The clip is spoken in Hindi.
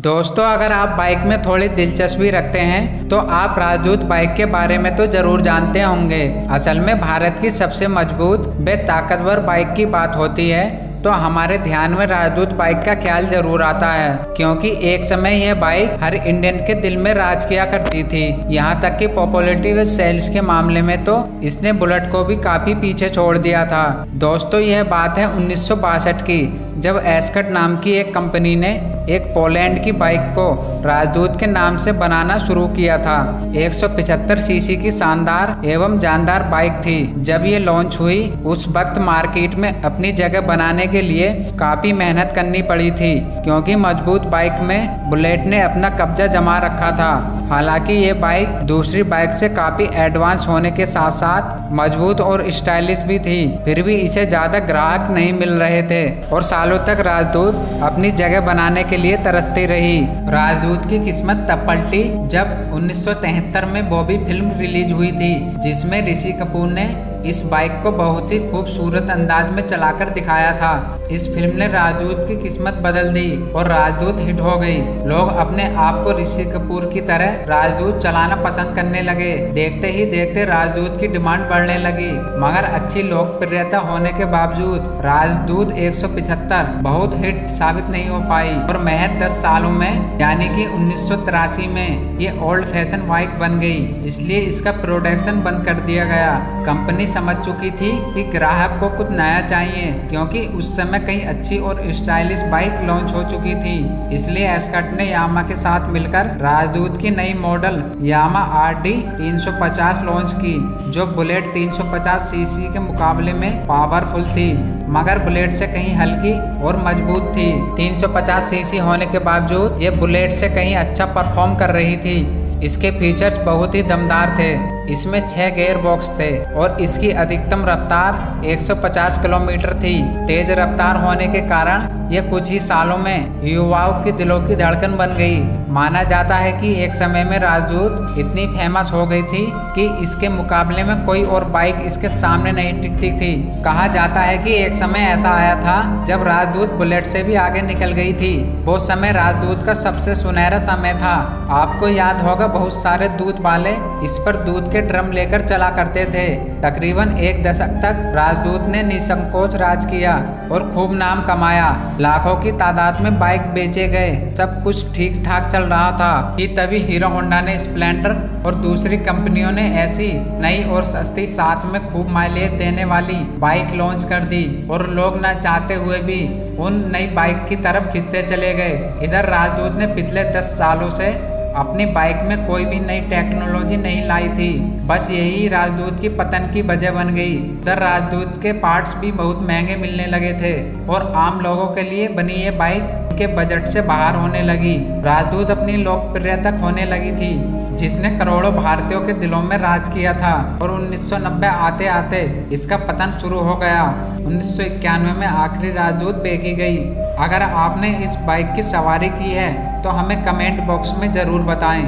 दोस्तों, अगर आप बाइक में थोड़ी दिलचस्पी रखते हैं तो आप राजदूत बाइक के बारे में तो जरूर जानते होंगे। असल में भारत की सबसे मजबूत व ताकतवर बाइक की बात होती है तो हमारे ध्यान में राजदूत बाइक का ख्याल जरूर आता है, क्योंकि एक समय यह बाइक हर इंडियन के दिल में राज किया करती थी। यहाँ तक कि पॉपुलैरिटी व सेल्स के मामले में तो इसने बुलेट को भी काफी पीछे छोड़ दिया था। दोस्तों, यह बात है 1962 की, जब एस्कट नाम की एक कंपनी ने एक पोलैंड की बाइक को राजदूत के नाम से बनाना शुरू किया था। 175 सीसी की शानदार एवं जानदार बाइक थी। जब ये लॉन्च हुई उस वक्त मार्केट में अपनी जगह बनाने के लिए काफी मेहनत करनी पड़ी थी, क्योंकि मजबूत बाइक में बुलेट ने अपना कब्जा जमा रखा था। हालांकि ये बाइक दूसरी बाइक से काफी एडवांस होने के साथ साथ मजबूत और स्टाइलिश भी थी, फिर भी इसे ज्यादा ग्राहक नहीं मिल रहे थे और सालों तक राजदूत अपनी जगह बनाने के लिए तरसती रही। राजदूत की किस्मत तब पलटी जब 1973 में बॉबी फिल्म रिलीज हुई थी, जिसमें ऋषि कपूर ने इस बाइक को बहुत ही खूबसूरत अंदाज में चलाकर दिखाया था। इस फिल्म ने राजदूत की किस्मत बदल दी और राजदूत हिट हो गई। लोग अपने आप को ऋषि कपूर की तरह राजदूत चलाना पसंद करने लगे। देखते ही देखते राजदूत की डिमांड बढ़ने लगी, मगर अच्छी लोकप्रियता होने के बावजूद राजदूत 175 बहुत हिट साबित नहीं हो पाई और महज 10 सालों में यानी कि 1983 में ये ओल्ड फैशन बाइक बन गई। इसलिए इसका प्रोडक्शन बंद कर दिया गया। कंपनी समझ चुकी थी कि ग्राहक को कुछ नया चाहिए, क्योंकि उस समय कई अच्छी और स्टाइलिश बाइक लॉन्च हो चुकी थी। इसलिए एस्कट ने यामा के साथ मिलकर राजदूत की नई मॉडल यामा RD 350 लॉन्च की, जो बुलेट 350 सीसी के मुकाबले में पावरफुल थी, मगर बुलेट से कहीं हल्की और मजबूत थी। 350 सीसी होने के बावजूद ये बुलेट से कहीं अच्छा परफॉर्म कर रही थी। इसके फीचर्स बहुत ही दमदार थे। इसमें 6 गियर बॉक्स थे और इसकी अधिकतम रफ्तार 150 किलोमीटर थी। तेज रफ्तार होने के कारण यह कुछ ही सालों में युवाओं के दिलों की धड़कन बन गई। माना जाता है कि एक समय में राजदूत इतनी फेमस हो गई थी कि इसके मुकाबले में कोई और बाइक इसके सामने नहीं टिकती थी। कहा जाता है कि एक समय ऐसा आया था जब राजदूत बुलेट से भी आगे निकल गई थी। वो समय राजदूत का सबसे सुनहरा समय था। आपको याद होगा, बहुत सारे दूध वाले इस पर दूध के ड्रम लेकर चला करते थे। तकरीबन 1 दशक तक राजदूत ने निसंकोच राज किया और खूब नाम कमाया। लाखों की तादाद में बाइक बेचे गए। सब कुछ ठीक ठाक चल रहा था कि तभी हीरो होंडा ने स्प्लेंडर और दूसरी कंपनियों ने ऐसी नई और सस्ती, साथ में खूब माइलेज देने वाली बाइक लॉन्च कर दी और लोग न चाहते हुए भी उन नई बाइक की तरफ खिंचते चले गए। इधर राजदूत ने पिछले 10 सालों से अपनी बाइक में कोई भी नई टेक्नोलॉजी नहीं लाई थी। बस यही राजदूत की पतन की वजह बन गई। उधर राजदूत के पार्ट्स भी बहुत महंगे मिलने लगे थे और आम लोगों के लिए बनी ये बाइक उनके बजट से बाहर होने लगी। राजदूत अपनी लोकप्रियता खोने लगी थी, जिसने करोड़ों भारतीयों के दिलों में राज किया था और 1990 आते आते इसका पतन शुरू हो गया। 1991 में आखिरी राजदूत बेची गई। अगर आपने इस बाइक की सवारी की है तो हमें कमेंट बॉक्स में ज़रूर बताएं।